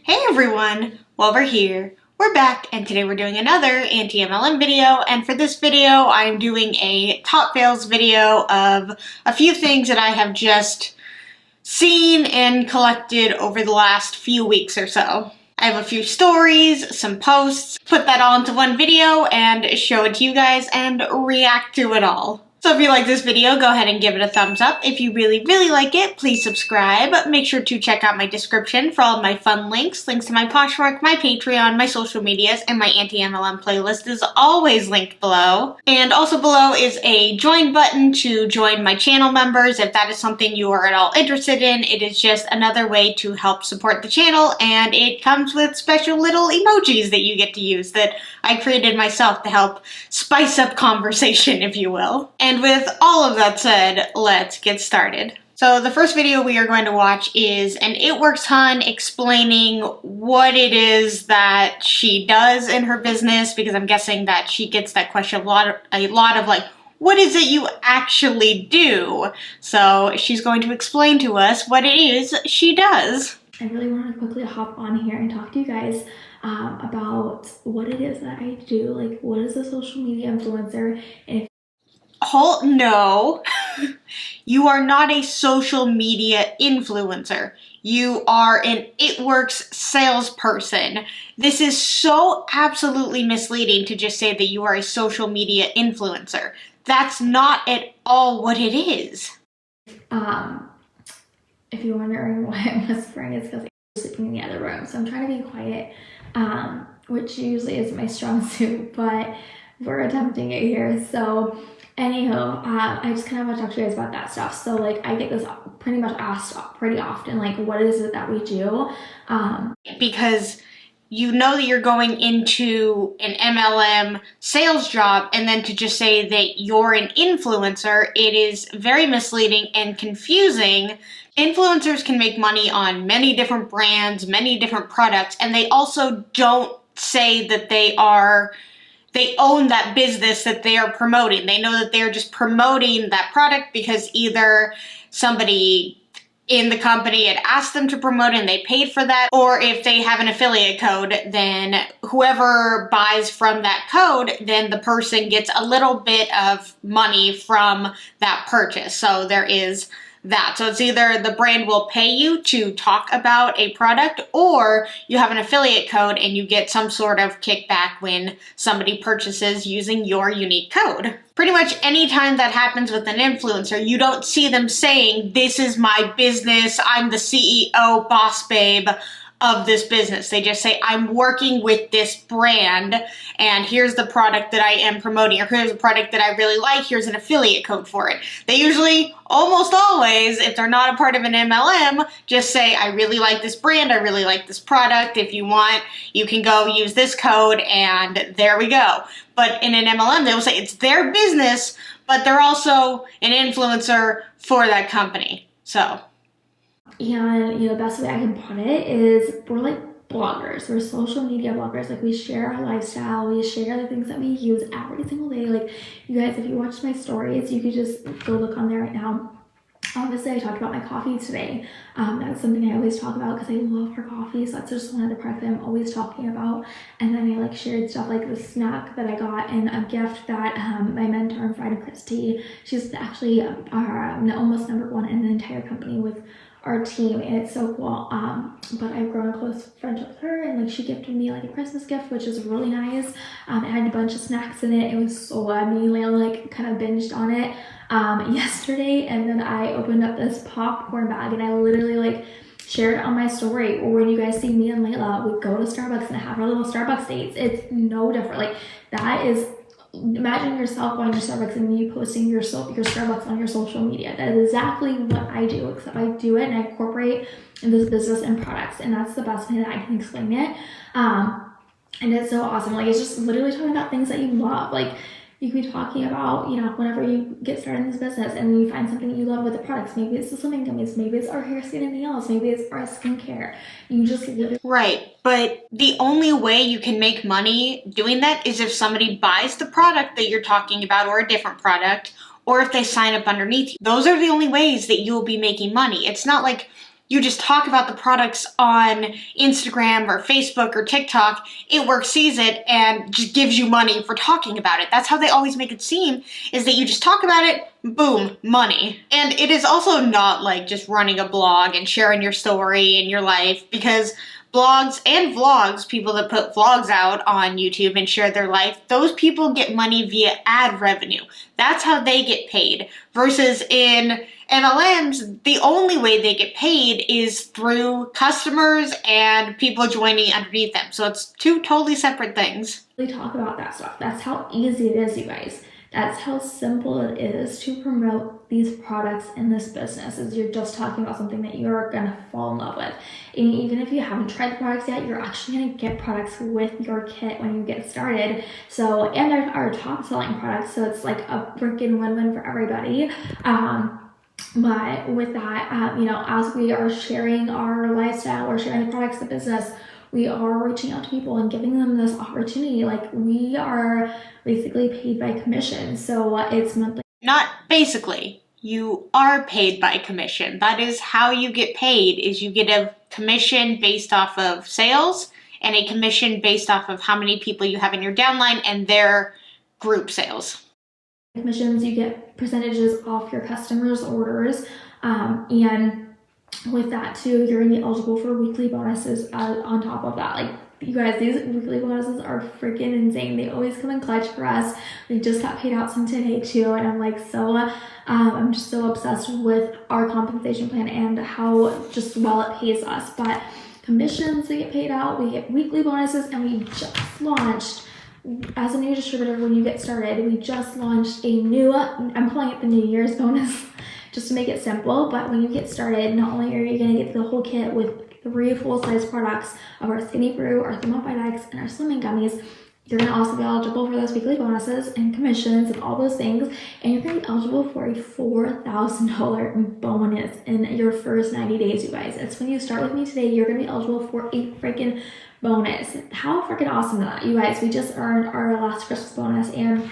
Hey everyone! Well, we're here. We're back, and today we're doing another anti-MLM video, and for this video I'm doing a top fails video of a few things that I have just seen and collected over the last few weeks or so. I have a few stories, some posts, put that all into one video and show it to you guys and react to it all. So if you like this video, go ahead and give it a thumbs up. If you really like it, please subscribe. Make sure to check out my description for all of my fun links to my Poshmark, my Patreon, my social medias, and my anti-MLM playlist is always linked below. And also below is a join button to join my channel members if that is something you are at all interested in. It is just another way to help support the channel, and it comes with special little emojis that you get to use that I created myself to help spice up conversation, if you will. And with all of that said, let's get started. So the first video we are going to watch is an It Works Hun explaining what it is that she does in her business, because I'm guessing that she gets that question a lot of like, what is it you actually do? So she's going to explain to us what it is she does. I really want to quickly hop on here and talk to you guys about what it is that I do. Like, what is a social media influencer? And No, you are not a social media influencer. You are an It Works salesperson. This is so absolutely misleading to just say that you are a social media influencer. That's not at all what it is. If you're wondering why I'm whispering, it's because I'm sleeping in the other room. So I'm trying to be quiet, which usually is my strong suit, but we're attempting it here. So anyhow, I just kind of want to talk to you guys about that stuff. So like, I get this pretty much asked pretty often, like, what is it that we do? Because you know that you're going into an MLM sales job, and then to just say that you're an influencer, it is very misleading and confusing. Influencers can make money on many different brands, many different products, and they also don't say that they own that business that they are promoting. They know that they're just promoting that product because either somebody in the company had asked them to promote and they paid for that, or if they have an affiliate code, then whoever buys from that code, then the person gets a little bit of money from that purchase. So there is that. So it's either the brand will pay you to talk about a product, or you have an affiliate code and you get some sort of kickback when somebody purchases using your unique code. Pretty much any time that happens with an influencer, you don't see them saying, this is my business, I'm the CEO, boss babe of this business. They just say, I'm working with this brand, and here's the product that I am promoting, or here's a product that I really like, here's an affiliate code for it. They usually, almost always, if they're not a part of an MLM, just say, I really like this brand, I really like this product, if you want, you can go use this code, and there we go. But in an MLM, they will say it's their business, but they're also an influencer for that company. So. And, you know, the best way I can put it is we're like bloggers. We're social media bloggers. Like, we share our lifestyle. We share the things that we use every single day. Like, you guys, if you watch my stories, you could just go look on there right now. Obviously, I talked about my coffee today. That's something I always talk about because I love her coffee. So that's just one of the products that I'm always talking about. And then I like shared stuff like the snack that I got and a gift that my mentor and friend Christy, she's actually almost #1 in the entire company with our team, and it's so cool. But I've grown a close friendship with her, and like, she gifted me like a Christmas gift, which is really nice. It had a bunch of snacks in it. It was so good. Me and Layla like kind of binged on it yesterday, and then I opened up this popcorn bag and I literally like shared it on my story. Or when you guys see me and Layla, we go to Starbucks and have our little Starbucks dates. It's no different. Like, that is, imagine yourself going to Starbucks and you posting your Starbucks on your social media. That is exactly what I do, except I do it and I incorporate in this business and products, and that's the best way that I can explain it. And it's so awesome. Like, it's just literally talking about things that you love. Like, you could be talking about, you know, whenever you get started in this business and you find something that you love with the products. Maybe it's the slimming gummies, maybe it's our hair, skin, and nails, maybe it's our skincare. You just literally... Right, but the only way you can make money doing that is if somebody buys the product that you're talking about, or a different product, or if they sign up underneath you. Those are the only ways that you'll be making money. It's not like you just talk about the products on Instagram or Facebook or TikTok, It Works sees it and just gives you money for talking about it. That's how they always make it seem, is that you just talk about it, boom, money. And it is also not like just running a blog and sharing your story and your life, because blogs and vlogs, people that put vlogs out on YouTube and share their life, those people get money via ad revenue. That's how they get paid. Versus in MLMs, the only way they get paid is through customers and people joining underneath them. So it's two totally separate things. We talk about that stuff. That's how easy it is, you guys. That's how simple it is to promote these products in this business, is you're just talking about something that you're gonna fall in love with. And even if you haven't tried the products yet, you're actually gonna get products with your kit when you get started. So, and they're our top selling products, so it's like a freaking win-win for everybody. But with that, as we are sharing our lifestyle, we're sharing the products of the business, we are reaching out to people and giving them this opportunity. Like, we are basically paid by commission. So it's monthly. Not basically. You are paid by commission. That is how you get paid, is you get a commission based off of sales and a commission based off of how many people you have in your downline and their group sales. Commissions, you get percentages off your customers' orders, and with that too, you're gonna be eligible for weekly bonuses on top of that. Like, you guys, these weekly bonuses are freaking insane. They always come in clutch for us. We just got paid out some today too, and I'm like I'm just so obsessed with our compensation plan and how just well it pays us. But commissions, we get paid out, we get weekly bonuses, and we just launched, as a new distributor, when you get started, we just launched a new, I'm calling it the New Year's bonus, just to make it simple. But when you get started, not only are you going to get the whole kit with 3 full-size products of our Skinny Brew, our Thermophyte X, and our Slimming Gummies, you're going to also be eligible for those weekly bonuses and commissions and all those things. And you're going to be eligible for a $4,000 bonus in your first 90 days, you guys. It's when you start with me today, you're going to be eligible for a freaking bonus. How freaking awesome is that, you guys? We just earned our last Christmas bonus, and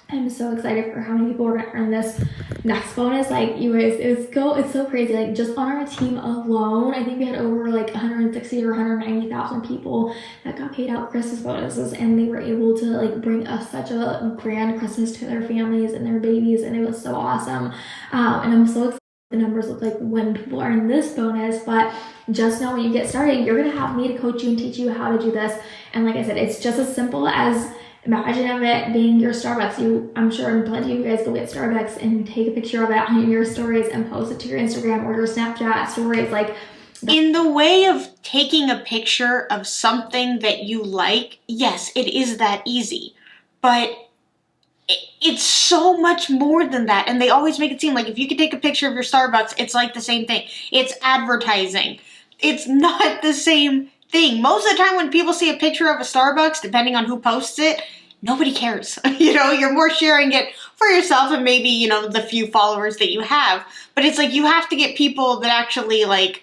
I'm so excited for how many people are gonna earn this next bonus. Like, you guys, it's so crazy. Like, just on our team alone, I think we had over like 160 or 190,000 people that got paid out Christmas bonuses, and they were able to like bring us such a grand Christmas to their families and their babies, and it was so awesome. And I'm so excited the numbers look like when people are in this bonus. But just know, when you get started, you're gonna have me to coach you and teach you how to do this. And like I said, it's just as simple as, imagine of it being your Starbucks. I'm sure plenty of you guys go get Starbucks and take a picture of it on your stories and post it to your Instagram or your Snapchat stories. Like, in the way of taking a picture of something that you like, yes, it is that easy. But it's so much more than that. And they always make it seem like if you could take a picture of your Starbucks, it's like the same thing. It's advertising. It's not the same thing. Most of the time when people see a picture of a Starbucks, depending on who posts it, nobody cares. You're more sharing it for yourself and maybe, the few followers that you have. But it's like you have to get people that actually like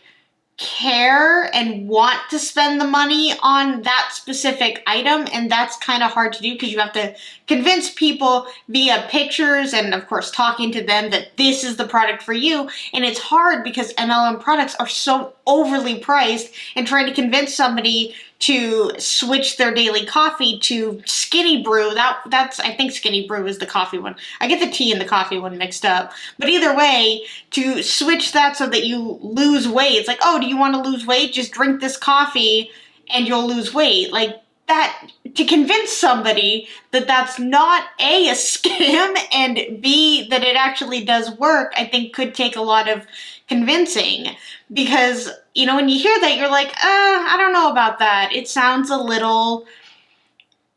care and want to spend the money on that specific item, and that's kind of hard to do because you have to convince people via pictures and of course talking to them that this is the product for you. And it's hard because MLM products are so overly priced, and trying to convince somebody to switch their daily coffee to Skinny Brew, that's I think Skinny Brew is the coffee one. I get the tea and the coffee one mixed up. But either way, to switch that so that you lose weight, it's like, oh, do you want to lose weight? Just drink this coffee and you'll lose weight. Like that, to convince somebody that that's not A, a scam, and B, that it actually does work, I think could take a lot of convincing. Because, when you hear that, you're like, I don't know about that. It sounds a little,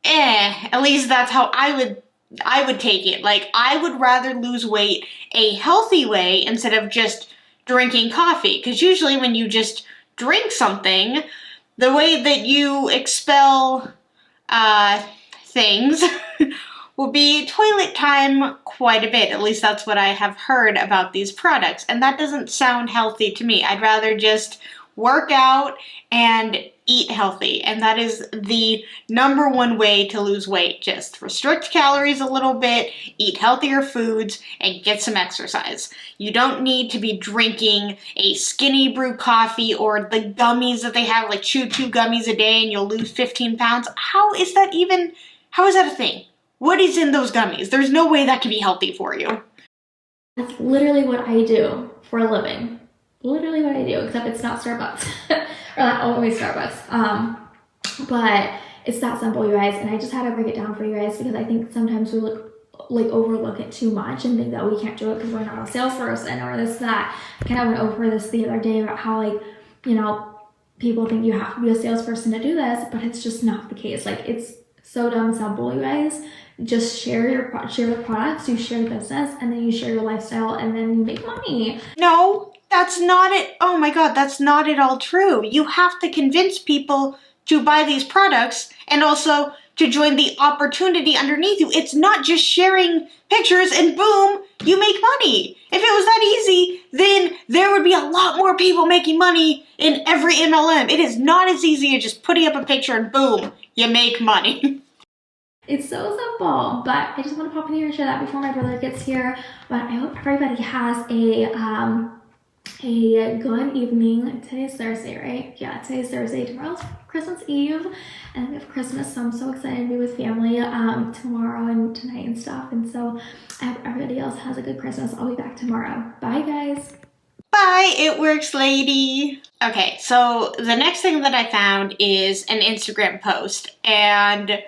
at least that's how I would take it. Like, I would rather lose weight a healthy way instead of just drinking coffee. Because usually when you just drink something, the way that you expel things will be toilet time quite a bit. At least that's what I have heard about these products. And that doesn't sound healthy to me. I'd rather just work out and eat healthy. And that is the number one way to lose weight. Just restrict calories a little bit, eat healthier foods, and get some exercise. You don't need to be drinking a skinny brew coffee or the gummies that they have, like chew 2 gummies a day and you'll lose 15 pounds. How is that a thing? What is in those gummies? There's no way that can be healthy for you. That's literally what I do for a living. Literally what I do, except it's not Starbucks. Or not always Starbucks. But it's that simple, you guys. And I just had to break it down for you guys because I think sometimes we overlook it too much and think that we can't do it because we're not a salesperson or this, that. I kind of went over this the other day about how, people think you have to be a salesperson to do this, but it's just not the case. It's so dumb simple, you guys. Just share the products, you share the business, and then you share your lifestyle, and then you make money. No, that's not it. Oh my God, that's not at all true. You have to convince people to buy these products and also to join the opportunity underneath you. It's not just sharing pictures and boom, you make money. If it was that easy, then there would be a lot more people making money in every MLM. It is not as easy as just putting up a picture and boom, you make money. It's so simple, but I just want to pop in here and share that before my brother gets here. But I hope everybody has a good evening. Today's Thursday, right? Yeah, today's Thursday. Tomorrow's Christmas Eve, and we have Christmas, so I'm so excited to be with family tomorrow and tonight and stuff. And so I hope everybody else has a good Christmas. I'll be back tomorrow. Bye, guys. Bye, It Works lady. Okay, so the next thing that I found is an Instagram post, and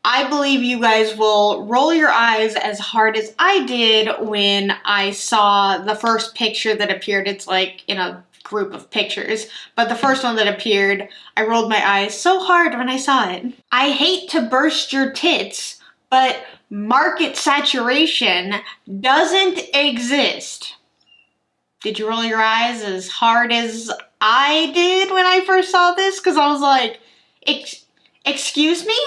I believe you guys will roll your eyes as hard as I did when I saw the first picture that appeared. It's like in a group of pictures, but the first one that appeared, I rolled my eyes so hard when I saw it. I hate to burst your tits, but market saturation doesn't exist. Did you roll your eyes as hard as I did when I first saw this? Because I was like, excuse me?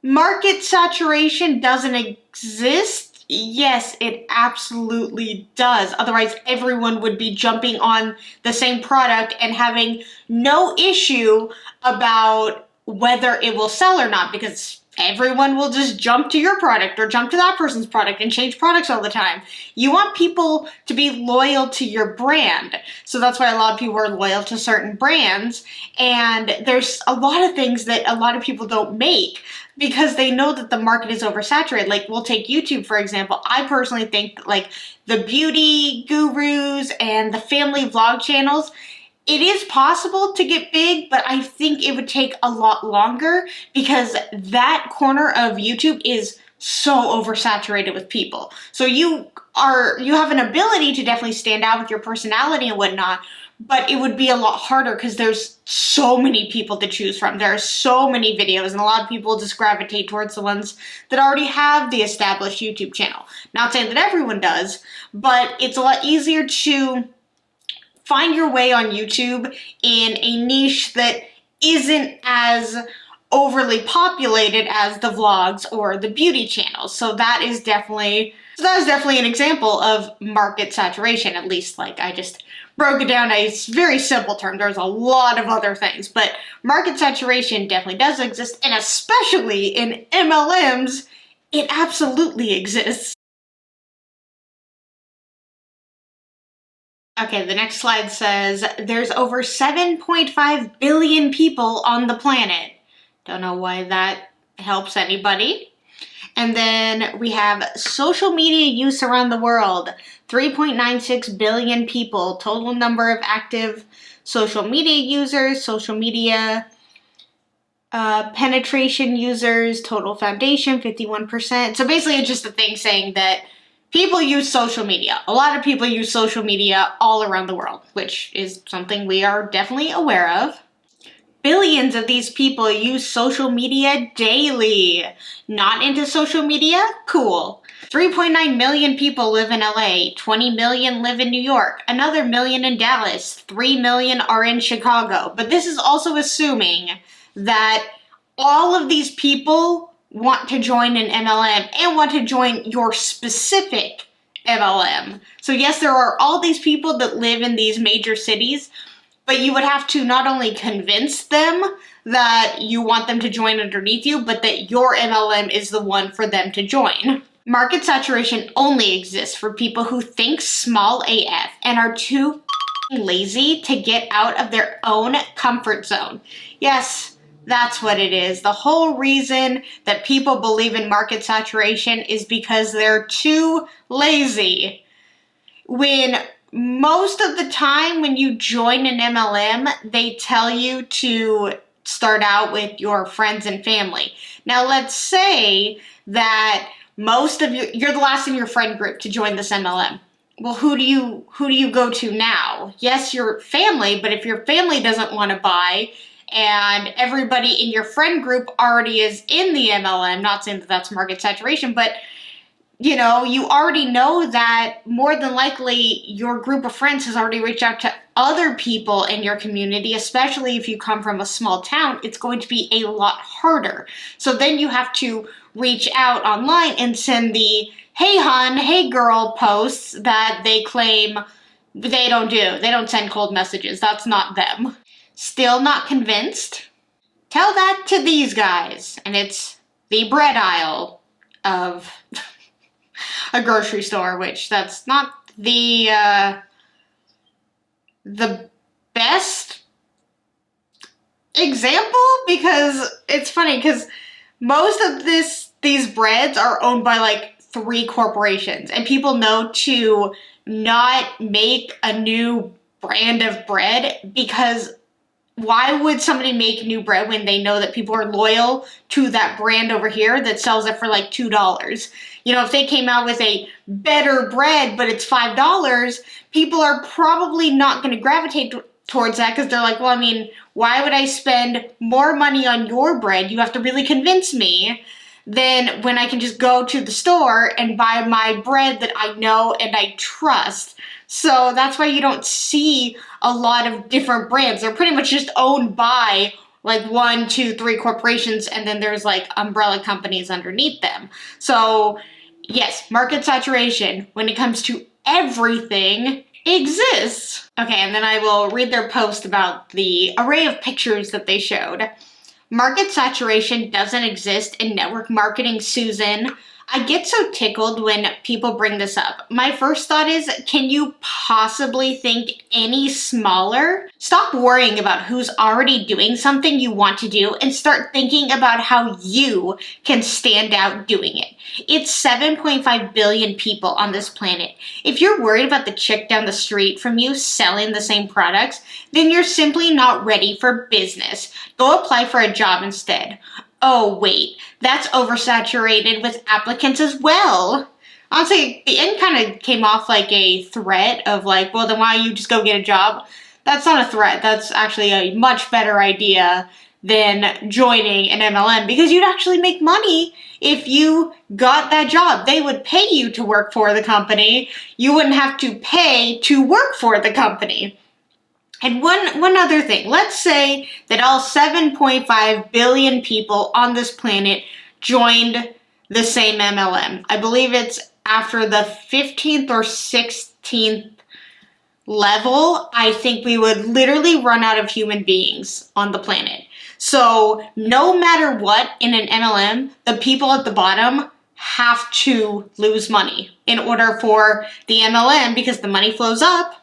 Market saturation doesn't exist? Yes, it absolutely does. Otherwise, everyone would be jumping on the same product and having no issue about whether it will sell or not, because everyone will just jump to your product or jump to that person's product and change products all the time. You want people to be loyal to your brand. So that's why a lot of people are loyal to certain brands. And there's a lot of things that a lot of people don't make because they know that the market is oversaturated. Like, we'll take YouTube, for example. I personally think that, the beauty gurus and the family vlog channels, it is possible to get big, but I think it would take a lot longer because that corner of YouTube is so oversaturated with people. So you have an ability to definitely stand out with your personality and whatnot, but it would be a lot harder because there's so many people to choose from. There are so many videos, and a lot of people just gravitate towards the ones that already have the established YouTube channel. Not saying that everyone does, but it's a lot easier to find your way on YouTube in a niche that isn't as overly populated as the vlogs or the beauty channels. So that is definitely an example of market saturation. At least, I just broke it down a very simple term. There's a lot of other things, but market saturation definitely does exist, and especially in MLMs, it absolutely exists. Okay, the next slide says there's over 7.5 billion people on the planet. Don't know why that helps anybody. And then we have social media use around the world. 3.96 billion people. Total number of active social media users, social media penetration users, total foundation, 51%. So basically it's just a thing saying that people use social media. A lot of people use social media all around the world, which is something we are definitely aware of. Billions of these people use social media daily. Not into social media? Cool. 3.9 million people live in LA, 20 million live in New York, another million in Dallas, 3 million are in Chicago. But this is also assuming that all of these people want to join an MLM and want to join your specific MLM. So yes, there are all these people that live in these major cities, But you would have to not only convince them that you want them to join underneath you, but that your MLM is the one for them to join. Market saturation only exists for people who think small AF and are too lazy to get out of their own comfort zone. Yes, that's what it is. The whole reason that people believe in market saturation is because they're too lazy. When most of the time when you join an MLM, they tell you to start out with your friends and family. Now let's say that you're the last in your friend group to join this MLM. Well, who do you go to now? Yes, your family, but if your family doesn't want to buy and everybody in your friend group already is in the MLM, not saying that that's market saturation, but you already know that more than likely your group of friends has already reached out to other people in your community, especially if you come from a small town. It's going to be a lot harder. So then you have to reach out online and send the hey hun, hey girl posts that they claim they don't do. They don't send cold messages. That's not them. Still not convinced? Tell that to these guys. And it's the bread aisle of a grocery store, which that's not the best example, because it's funny because most of these breads are owned by like 3 corporations, and people know to not make a new brand of bread, because why would somebody make new bread when they know that people are loyal to that brand over here that sells it for like $2? If they came out with a better bread, but it's $5, people are probably not going to gravitate towards that, because they're like, well, I mean, why would I spend more money on your bread? You have to really convince me. Then when I can just go to the store and buy my bread that I know and I trust. So that's why you don't see a lot of different brands. They're pretty much just owned by like 1, 2, 3 corporations, and then there's like umbrella companies underneath them. So yes, market saturation when it comes to everything exists. Okay, and then I will read their post about the array of pictures that they showed. Market saturation doesn't exist in network marketing, Susan. I get so tickled when people bring this up. My first thought is, can you possibly think any smaller? Stop worrying about who's already doing something you want to do and start thinking about how you can stand out doing it. It's 7.5 billion people on this planet. If you're worried about the chick down the street from you selling the same products, then you're simply not ready for business. Go apply for a job instead. Oh, wait, that's oversaturated with applicants as well. Honestly, the end kind of came off like a threat of like, well, then why don't you just go get a job? That's not a threat. That's actually a much better idea than joining an MLM, because you'd actually make money if you got that job. They would pay you to work for the company. You wouldn't have to pay to work for the company. And one other thing, let's say that all 7.5 billion people on this planet joined the same MLM. I believe it's after the 15th or 16th level, I think we would literally run out of human beings on the planet. So no matter what in an MLM, the people at the bottom have to lose money in order for the MLM, because the money flows up,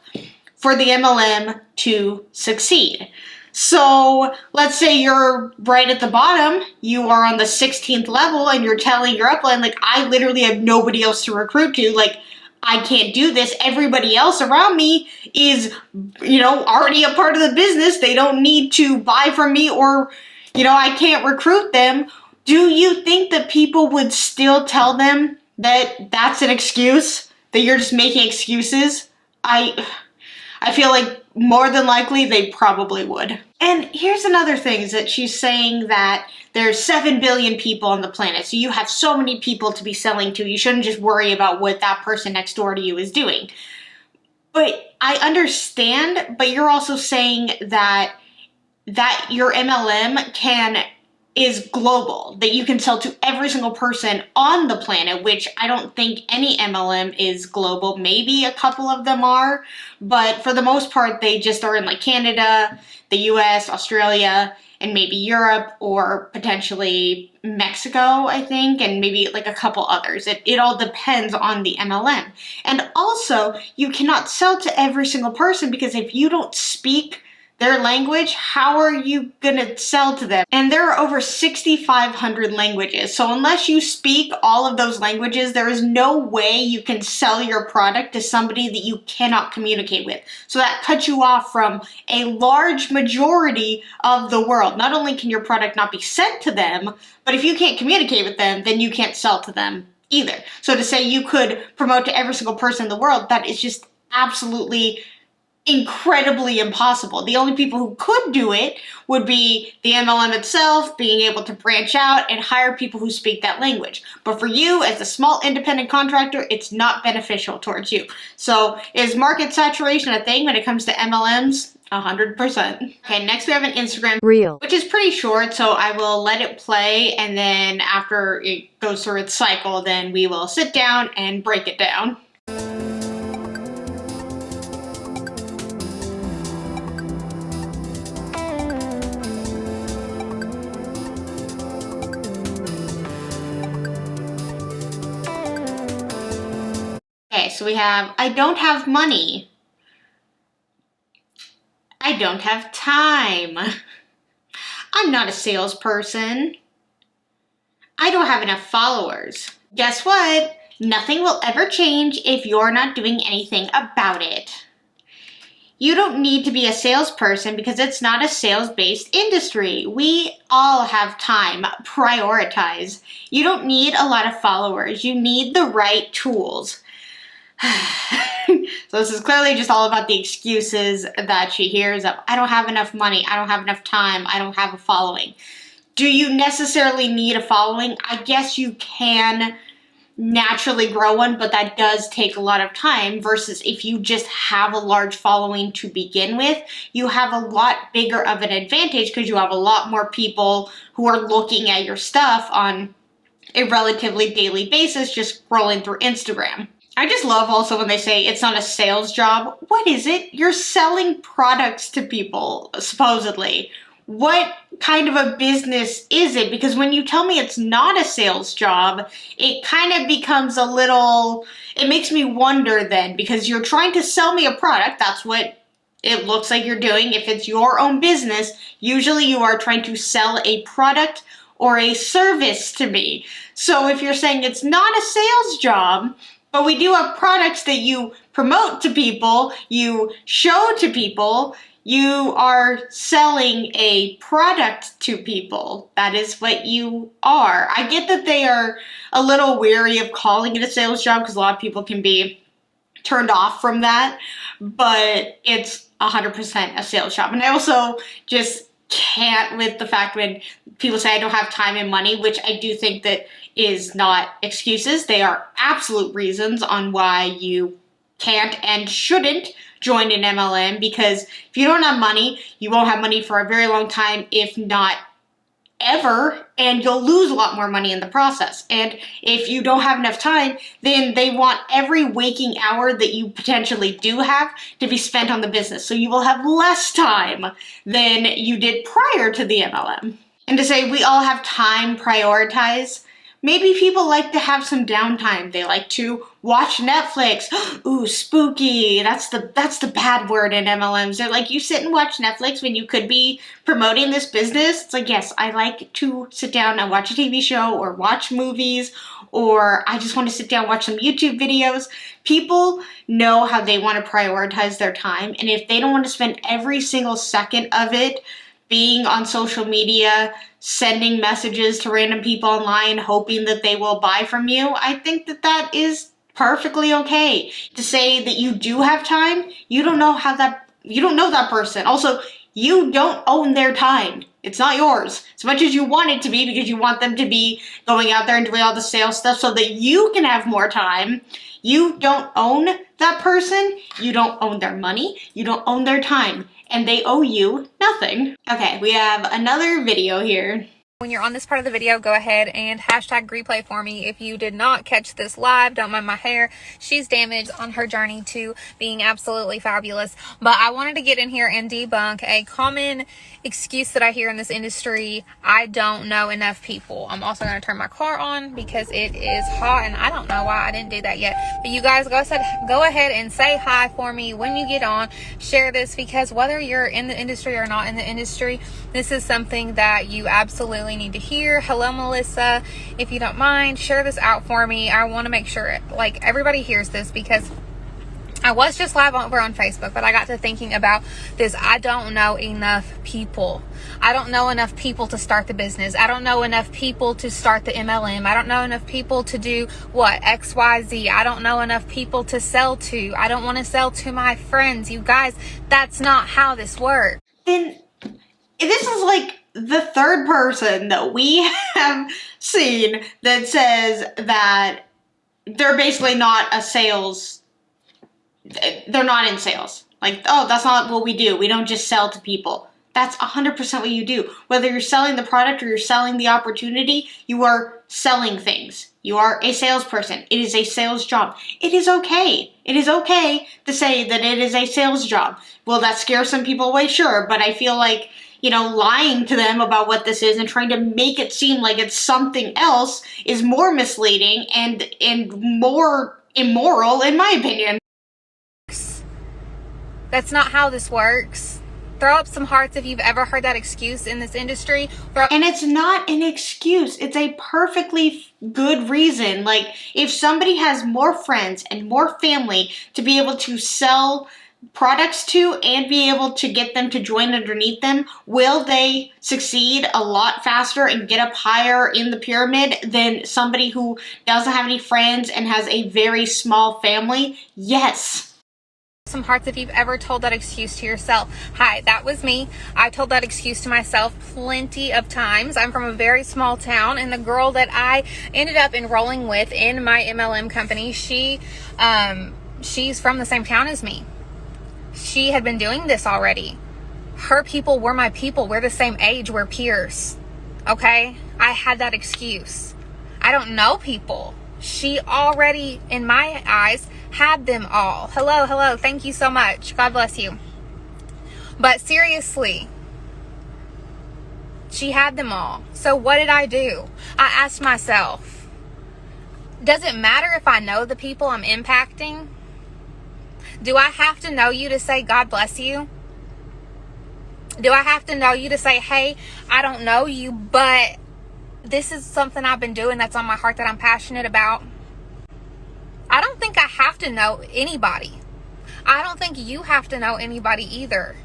for the MLM to succeed. So let's say you're right at the bottom, you are on the 16th level, and you're telling your upline, like, I literally have nobody else to recruit to, like, I can't do this. Everybody else around me is, already a part of the business. They don't need to buy from me, or, I can't recruit them. Do you think that people would still tell them that that's an excuse, that you're just making excuses? I feel like more than likely they probably would. And here's another thing, is that she's saying that there's 7 billion people on the planet, so you have so many people to be selling to. You shouldn't just worry about what that person next door to you is doing. But I understand, but you're also saying that your MLM can is global, that you can sell to every single person on the planet, which I don't think any MLM is global. Maybe a couple of them are, but for the most part, they just are in like Canada, the US, Australia, and maybe Europe, or potentially Mexico, I think, and maybe like a couple others. It all depends on the MLM. And also, you cannot sell to every single person, because if you don't speak their language, how are you gonna sell to them? And there are over 6,500 languages. So unless you speak all of those languages, there is no way you can sell your product to somebody that you cannot communicate with. So that cuts you off from a large majority of the world. Not only can your product not be sent to them, but if you can't communicate with them, then you can't sell to them either. So to say you could promote to every single person in the world, that is just absolutely incredibly impossible. The only people who could do it would be the MLM itself, being able to branch out and hire people who speak that language. But for you, as a small independent contractor, it's not beneficial towards you. So is market saturation a thing when it comes to MLMs? 100%. Okay, next we have an Instagram Reel, which is pretty short, so I will let it play, and then after it goes through its cycle, then we will sit down and break it down. Okay, so we have, I don't have money. I don't have time. I'm not a salesperson. I don't have enough followers. Guess what? Nothing will ever change if you're not doing anything about it. You don't need to be a salesperson because it's not a sales-based industry. We all have time. Prioritize. You don't need a lot of followers. You need the right tools. So this is clearly just all about the excuses that she hears of, I don't have enough money, I don't have enough time, I don't have a following. Do you necessarily need a following? I guess you can naturally grow one, but that does take a lot of time, versus if you just have a large following to begin with, you have a lot bigger of an advantage because you have a lot more people who are looking at your stuff on a relatively daily basis, just scrolling through Instagram. I just love also when they say it's not a sales job. What is it? You're selling products to people, supposedly. What kind of a business is it? Because when you tell me it's not a sales job, it kind of becomes a little, it makes me wonder then, because you're trying to sell me a product. That's what it looks like you're doing. If it's your own business, usually you are trying to sell a product or a service to me. So if you're saying it's not a sales job, but we do have products that you promote to people, you show to people, you are selling a product to people. That is what you are. I get that they are a little weary of calling it a sales job because a lot of people can be turned off from that, but it's 100% a sales job. And I also just can't with the fact when people say I don't have time and money, which I do think that is not excuses. They are absolute reasons on why you can't and shouldn't join an MLM, because if you don't have money, you won't have money for a very long time, if not ever, and you'll lose a lot more money in the process. And if you don't have enough time, then they want every waking hour that you potentially do have to be spent on the business. So you will have less time than you did prior to the MLM. And to say we all have time, prioritize. Maybe people like to have some downtime. They like to watch Netflix. Ooh, spooky. That's the bad word in MLMs. They're like, you sit and watch Netflix when you could be promoting this business. It's like, yes, I like to sit down and watch a TV show or watch movies, or I just want to sit down and watch some YouTube videos. People know how they want to prioritize their time. And if they don't want to spend every single second of it being on social media, sending messages to random people online, hoping that they will buy from you, I think that that is perfectly okay. To say that you do have time, you don't know that person. Also, you don't own their time. It's not yours. As much as you want it to be, because you want them to be going out there and doing all the sales stuff so that you can have more time, you don't own that person. You don't own their money. You don't own their time. And they owe you nothing. Okay, we have another video here. When you're on this part of the video, go ahead and hashtag replay for me. If you did not catch this live, don't mind my hair. She's damaged on her journey to being absolutely fabulous. But I wanted to get in here and debunk a common excuse that I hear in this industry. I don't know enough people. I'm also going to turn my car on because it is hot and I don't know why I didn't do that yet. But you guys go ahead and say hi for me when you get on. Share this, because whether you're in the industry or not in the industry, this is something that you absolutely need to hear. Hello, Melissa. If you don't mind, share this out for me. I want to make sure like everybody hears this, because I was just live over on Facebook, but I got to thinking about this. I don't know enough people. I don't know enough people to start the business. I don't know enough people to start the MLM. I don't know enough people to do what? XYZ. I don't know enough people to sell to. I don't want to sell to my friends. You guys, that's not how this works. Then this is like the third person that we have seen that says that they're basically not a sales, they're not in sales. Like, oh, that's not what we do. We don't just sell to people. That's 100% what you do. Whether you're selling the product or you're selling the opportunity, you are selling things. You are a salesperson. It is a sales job. It is okay. It is okay to say that it is a sales job. Will that scare some people away? Sure, but I feel like, lying to them about what this is and trying to make it seem like it's something else is more misleading and more immoral, in my opinion. That's not how this works. Throw up some hearts if you've ever heard that excuse in this industry. And it's not an excuse. It's a perfectly good reason. Like, if somebody has more friends and more family to be able to sell products to and be able to get them to join underneath them, will they succeed a lot faster and get up higher in the pyramid than somebody who doesn't have any friends and has a very small family? Yes. Some hearts if you've ever told that excuse to yourself. Hi, that was me. I told that excuse to myself plenty of times. I'm from a very small town, and the girl that I ended up enrolling with in my MLM company, she's from the same town as me. She had been doing this already. Her people were my people. We're the same age. We're peers. Okay? I had that excuse. I don't know people. She already, in my eyes, had them all. Hello. Thank you so much. God bless you. But seriously, she had them all. So what did I do? I asked myself, does it matter if I know the people I'm impacting? Do I have to know you to say God bless you? Do I have to know you to say, hey, I don't know you, but this is something I've been doing that's on my heart that I'm passionate about? I don't think I have to know anybody. I don't think you have to know anybody either.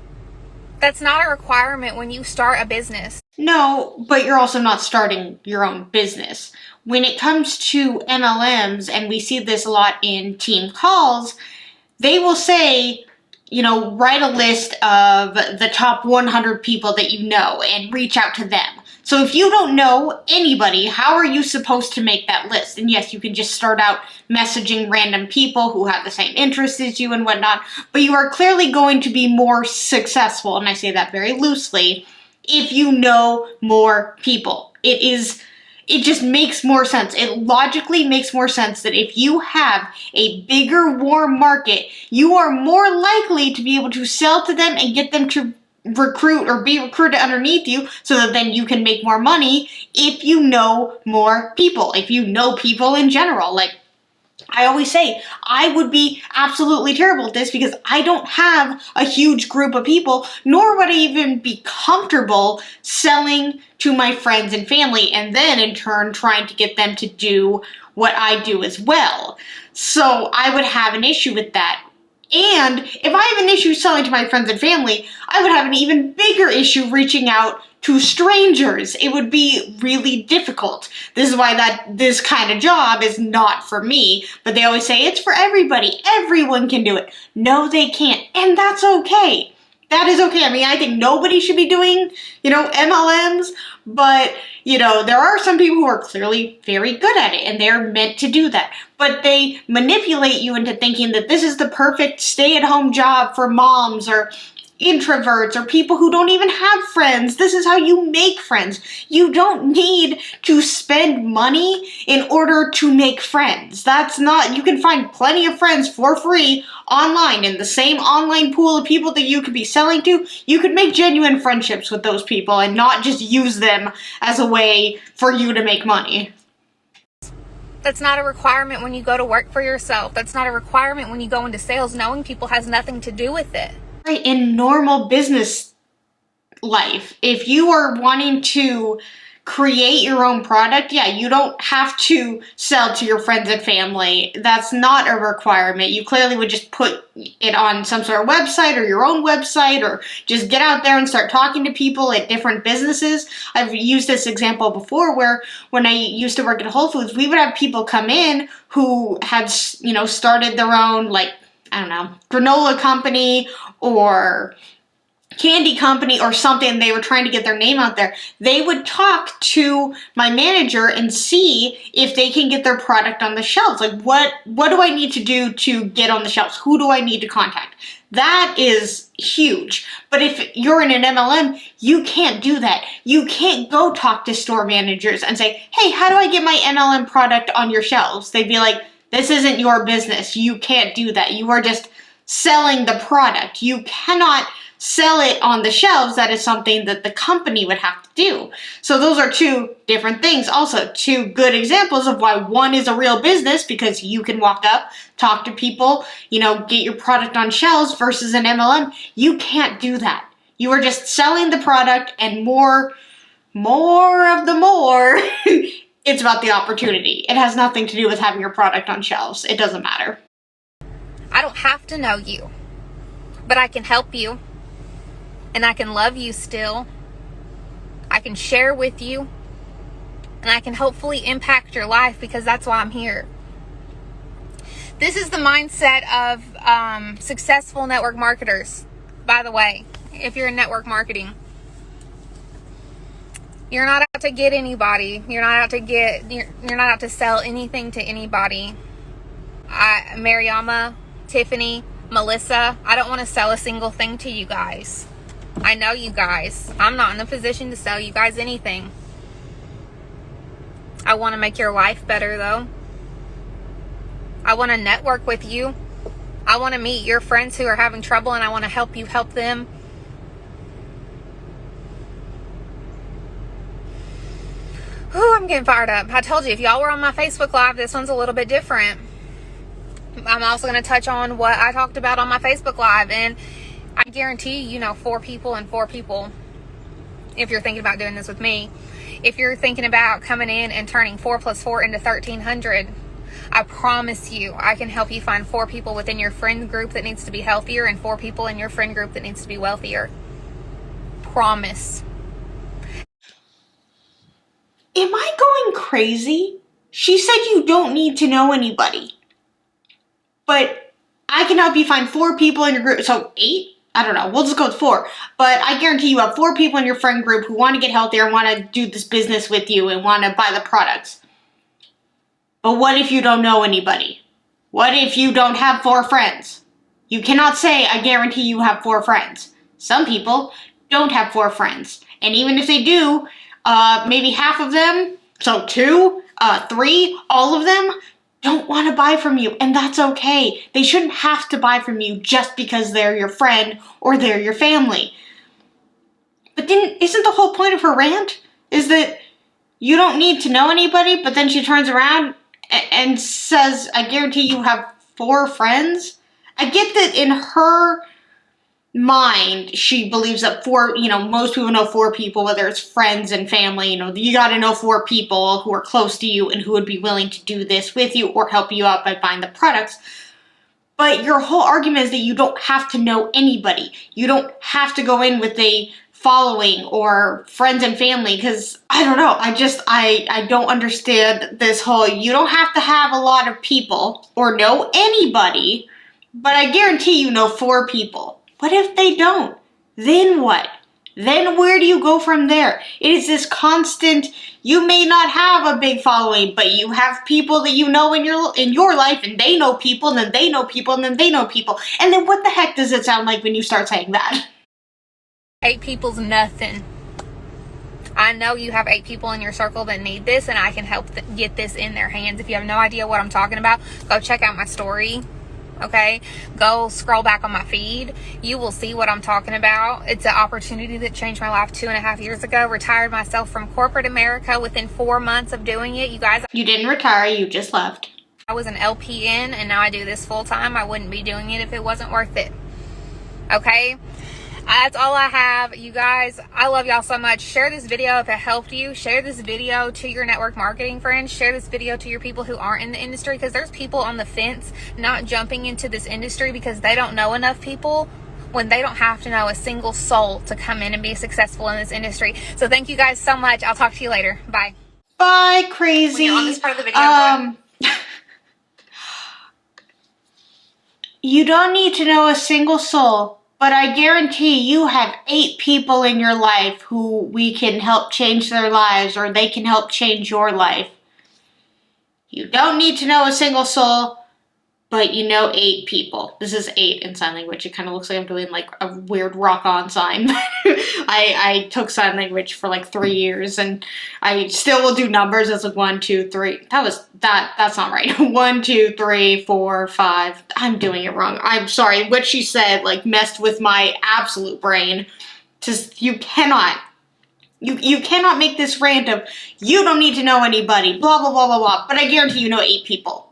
That's not a requirement when you start a business. No, but you're also not starting your own business. When it comes to MLMs, and we see this a lot in team calls, they will say, write a list of the top 100 people that you know and reach out to them. So if you don't know anybody, how are you supposed to make that list? And yes, you can just start out messaging random people who have the same interests as you and whatnot, but you are clearly going to be more successful, and I say that very loosely, if you know more people. It just makes more sense. It logically makes more sense that if you have a bigger warm market, you are more likely to be able to sell to them and get them to recruit or be recruited underneath you so that then you can make more money if you know more people, if you know people in general. Like I always say, I would be absolutely terrible at this because I don't have a huge group of people, nor would I even be comfortable selling to my friends and family and then in turn trying to get them to do what I do as well. So I would have an issue with that. And if I have an issue selling to my friends and family, I would have an even bigger issue reaching out to strangers. It would be really difficult. This is why this kind of job is not for me. But they always say it's for everybody. Everyone can do it. No, they can't. And that's okay. That is okay. I mean, I think nobody should be doing, MLMs, But, there are some people who are clearly very good at it, and they're meant to do that. But they manipulate you into thinking that this is the perfect stay-at-home job for moms or introverts or people who don't even have friends. This is how you make friends. You don't need to spend money in order to make friends. You can find plenty of friends for free online in the same online pool of people that you could be selling to. You could make genuine friendships with those people and not just use them as a way for you to make money. That's not a requirement when you go to work for yourself. That's not a requirement when you go into sales. Knowing people has nothing to do with it. Right, in normal business life, if you are wanting to create your own product, you don't have to sell to your friends and family. That's not a requirement. You clearly would just put it on some sort of website or your own website, or just get out there and start talking to people at different businesses. I've used this example before where when I used to work at Whole Foods, we would have people come in who had, started their own, granola company or candy company or something. They were trying to get their name out there. They would talk to my manager and see if they can get their product on the shelves. Like, what do I need to do to get on the shelves? Who do I need to contact? That is huge. But if you're in an MLM, you can't do that. You can't go talk to store managers and say, hey, how do I get my MLM product on your shelves? They'd be like, this isn't your business. You can't do that. You are just selling the product. You cannot sell it on the shelves. That is something that the company would have to do. So those are two different things. Also, two good examples of why one is a real business, because you can walk up, talk to people, get your product on shelves, versus an MLM. You can't do that. You are just selling the product, and more of the more. It's about the opportunity. It has nothing to do with having your product on shelves. It doesn't matter. I don't have to know you, but I can help you, and I can love you still. I can share with you, and I can hopefully impact your life, because that's why I'm here. This is the mindset of successful network marketers. By the way, if you're in network marketing, you're not out to get anybody. You're not out to sell anything to anybody. Mariama, Tiffany, Melissa, I don't want to sell a single thing to you guys. I know you guys. I'm not in a position to sell you guys anything. I want to make your life better, though. I want to network with you. I want to meet your friends who are having trouble, and I want to help you help them. Whew, I'm getting fired up. I told you, if y'all were on my Facebook Live, this one's a little bit different. I'm also going to touch on what I talked about on my Facebook Live, and I guarantee you 4 people and 4 people, if you're thinking about doing this with me. If you're thinking about coming in and turning 4 plus 4 into 1,300, I promise you I can help you find 4 people within your friend group that needs to be healthier, and 4 people in your friend group that needs to be wealthier. Promise. Am I going crazy? She said you don't need to know anybody. But I can help you find 4 people in your group. So 8? I don't know. We'll just go with 4. But I guarantee you have 4 people in your friend group who want to get healthier and want to do this business with you and want to buy the products. But what if you don't know anybody? What if you don't have 4 friends? You cannot say, I guarantee you have 4 friends. Some people don't have 4 friends. And even if they do, maybe half of them, so 2, 3, all of them, don't want to buy from you, and that's okay. They shouldn't have to buy from you just because they're your friend or they're your family. But then, isn't the whole point of her rant is that you don't need to know anybody, but then she turns around and says, I guarantee you have 4 friends? I get that in her mind, she believes that 4, most people know 4 people, whether it's friends and family. You got to know 4 people who are close to you and who would be willing to do this with you or help you out by buying the products. But your whole argument is that you don't have to know anybody. You don't have to go in with a following or friends and family, because I don't know. I don't understand this whole, you don't have to have a lot of people or know anybody, but I guarantee you know 4 people. What if they don't? Then what? then where do you go from there? It is this constant, you may not have a big following, but you have people that you know in your life, and they know people, and then they know people, and then they know people. And then what the heck does it sound like when you start saying that? 8 people's nothing. I know you have 8 people in your circle that need this, and I can help get this in their hands. If you have no idea what I'm talking about, go check out my story. Okay, go scroll back on my feed. You will see what I'm talking about. It's an opportunity that changed my life 2.5 years ago. Retired myself from corporate America within 4 months of doing it. You guys, You didn't retire, you just left. I was an LPN, and now I do this full time. I wouldn't be doing it if it wasn't worth it. Okay, that's all I have. You guys, I love y'all so much. Share this video if it helped you. Share this video to your network marketing friends. Share this video to your people who aren't in the industry, because there's people on the fence not jumping into this industry because they don't know enough people, when they don't have to know a single soul to come in and be successful in this industry. So thank you guys so much. I'll talk to you later. Bye. Bye, crazy. When you're on this part of the video, you don't need to know a single soul. But I guarantee you have 8 people in your life who we can help change their lives, or they can help change your life. You don't need to know a single soul, but you know 8 people. This is 8 in sign language. It kind of looks like I'm doing like a weird rock-on sign. I took sign language for like 3 years, and I still will do numbers as like 1, 2, 3. That's not right. 1, 2, 3, 4, 5. I'm doing it wrong. I'm sorry. What she said like messed with my absolute brain. Just, you cannot make this rant of, you don't need to know anybody, blah, blah, blah, blah, blah. But I guarantee you know 8 people.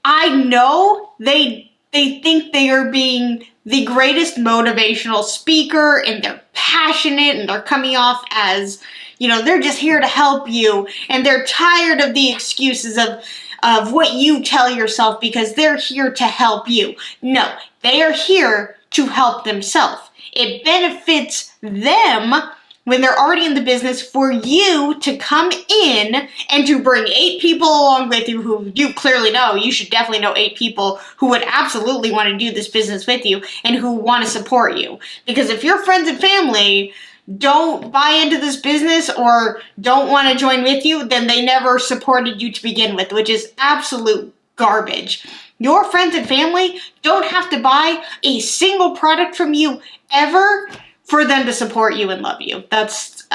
I know they think they are being the greatest motivational speaker, and they're passionate, and they're coming off as, you know, they're just here to help you, and they're tired of the excuses of what you tell yourself, because they're here to help you. No, they are here to help themselves. It benefits them when they're already in the business for you to come in and to bring 8 people along with you who you clearly know. You should definitely know 8 people who would absolutely want to do this business with you and who want to support you. Because if your friends and family don't buy into this business or don't want to join with you, then they never supported you to begin with, which is absolute garbage. Your friends and family don't have to buy a single product from you ever for them to support you and love you. That's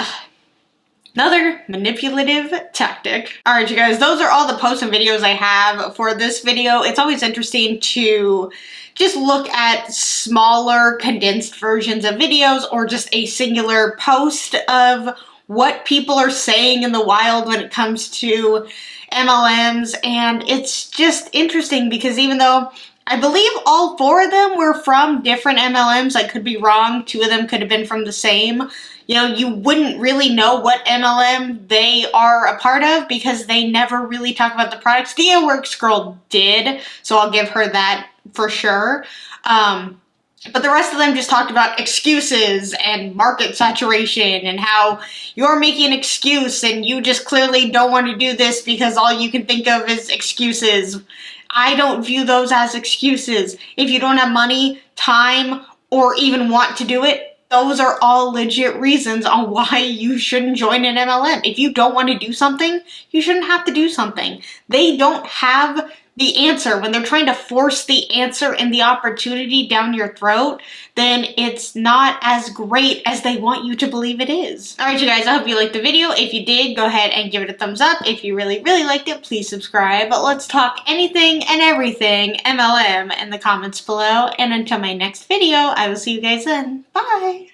another manipulative tactic. All right, you guys, those are all the posts and videos I have for this video. It's always interesting to just look at smaller condensed versions of videos, or just a singular post of what people are saying in the wild when it comes to MLMs. And it's just interesting because even though I believe all 4 of them were from different MLMs, I could be wrong, 2 of them could have been from the same, you know, you wouldn't really know what MLM they are a part of because they never really talk about the products. The Works girl did, so I'll give her that for sure. But the rest of them just talked about excuses and market saturation and how you're making an excuse and you just clearly don't want to do this because all you can think of is excuses. I don't view those as excuses. If you don't have money, time, or even want to do it, those are all legit reasons on why you shouldn't join an MLM. If you don't want to do something, you shouldn't have to do something. They don't have the answer. When they're trying to force the answer and the opportunity down your throat, then it's not as great as they want you to believe it is. All right, you guys, I hope you liked the video. If you did, go ahead and give it a thumbs up. If you really, really liked it, please subscribe. But let's talk anything and everything MLM in the comments below. And until my next video, I will see you guys then. Bye!